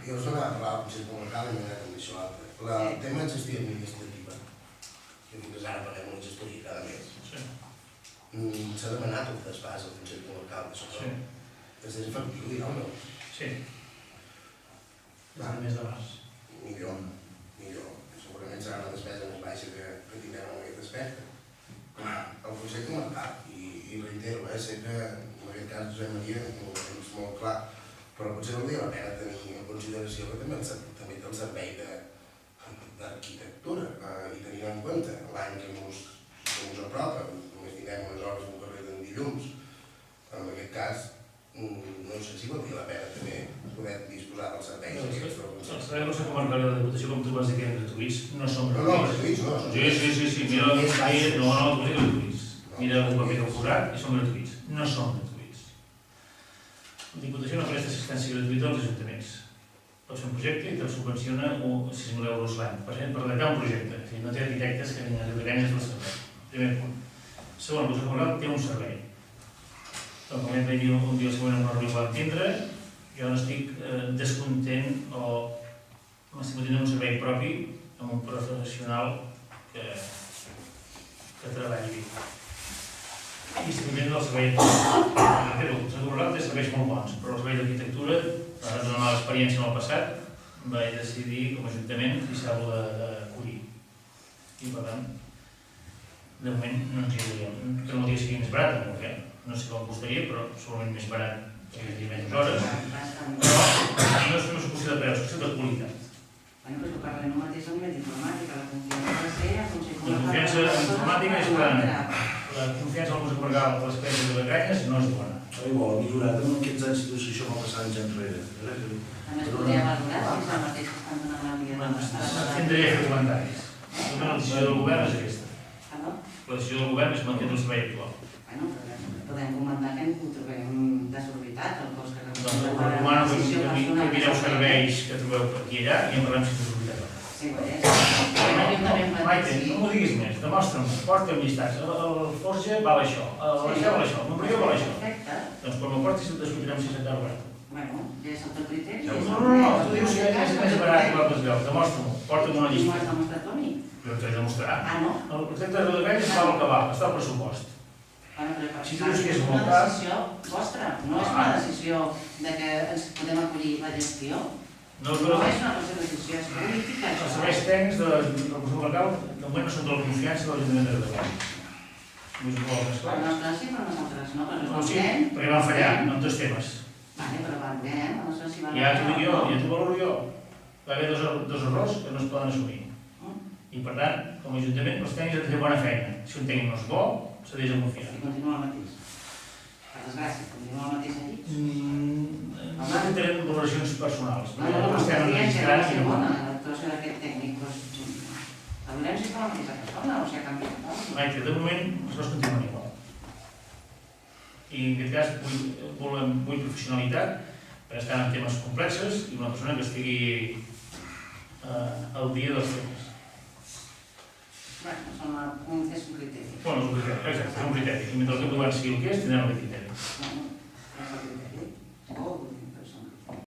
Jo us anava a parlar del Consell Comarcal i m'he anat amb això altre. El tema de gestió administrativa, que fins ara paguem una gestoria cada mes. S'ha demanat un traspàs al Consell Comarcal d'això. Sí. És efectiu, ja o no? Sí. És el mes d'abans. Millor. Segurament serà una despesa més baixa que tindrem en aquest aspecte. El Consell Comarcal, i reitero, sé que en aquest cas Josep Maria ho tens molt clar, però potser valdria la pena tenir en consideració que també té el servei d'arquitectura i tenir en compte l'any que ens apropa, només tindrem unes hores un carrer d'en dilluns. En aquest cas, no sé si valdria la pena també poder disposar dels serveis. Els serveis del Consell Comarcal de la Diputació, com tu vas dir que eren gratuïts, no són gratuïts. No, Sí, mira, no, gratuïts. Mira el paper del forat i són gratuïts. No són gratuïts. La Diputació no presta assistència gratuïta als ajuntaments. Pot fer un projecte i te'l subvenciona 6.000 euros l'any. Per redactar un projecte. No té arquitectes que vinguin a requerències del servei. Primer punt. Segon, el Consell Comarcal té un servei. Com ja et vaig dir un dia següent en una reunió que vam tindre, jo no estic descontent o m'estic tenint un servei propi amb un professional que treballi. I seguiment del servei d'arquitectura. El Consell Comarcal té serveis molt bons, però el servei d'arquitectura, per una mala experiència en el passat, vaig decidir com a ajuntament deixar-lo d'acollir. I per tant, de moment no ens hi hauríem. Que no vol dir que sigui més barat, no sé com costaria, però segurament més barat, perquè hi ha menys hores. Però no és una qüestió de preus, és qüestió de qualitat. Bueno, però parlem el mateix amb l'informàtica, la confiança ha de ser al Consell Comarcal. La confiança en informàtica és plana. La confiança al Consell Comarcal de les Peces de Canyes no és bona. Molt millorat en aquests anys si això va passar anys enrere. A més, podria valorar si és el mateix que estan donant la via. Tindré que fer comentaris. La decisió del govern és aquesta. Perdó? La decisió del govern és mantenir el servei actual. Bueno, podem comentar que ho trobem desorbitat, el cost que Doncs recomano que mireu serveis que trobeu aquí i allà i en parlem si és desorbitat. Sí, ho és. Maite, no m'ho diguis més, demostra'm, porta'm llistats. El Forja val això, l'Aixà val això, el Montbrió val això. Perfecte. Doncs quan m'ho portis discutirem si s'ha obert. Bueno, ja és el teu criteri. No, tu dius que és més barat que altres llocs, demostra-m'ho, porta'm una I m'ho has llista. demostrat tu a mi? Jo t'he de demostrar. Ah, no? El projecte de Rodeganyes val el que val, està al pressupost. Si tu dius que és molt car... És una decisió vostra, no és una decisió de que ens podem acollir la gestió. No és una qüestió de decisió, és política. Els serveis tècnics del Consell Comarcal de moment no són de la confiança de l'Ajuntament de Rodeganyes. Vull dir molt més El clar. nostre sí, però nosaltres no, però No, sí, valorem. perquè van fallar en dos temes. Vale, però valorem, no sé si valorem. Ja t'ho dic jo, ja t'ho valoro jo. Va haver dos errors que no es poden assumir. I per tant, com a Ajuntament, els tècnics han de fer bona feina. Si un tècnic no és bo, s'ha de desconfiar. Si continua el mateix. Per desgràcia, continua el mateix aquí. No tenen valoracions personals. No, l'experiència va ser bona, l'actuació d'aquest tècnic. Valorem si fa la mateixa persona o si ha canviat. Maite, de moment, les coses continuen igual. I en aquest cas vull professionalitat per estar en temes complexes i una persona que estigui al dia dels temes. Bueno, és un criteri. Bueno, és un criteri, exacte, és un criteri. I mentre el govern sigui el que és, tindrem aquest criteri. Bueno, és el criteri.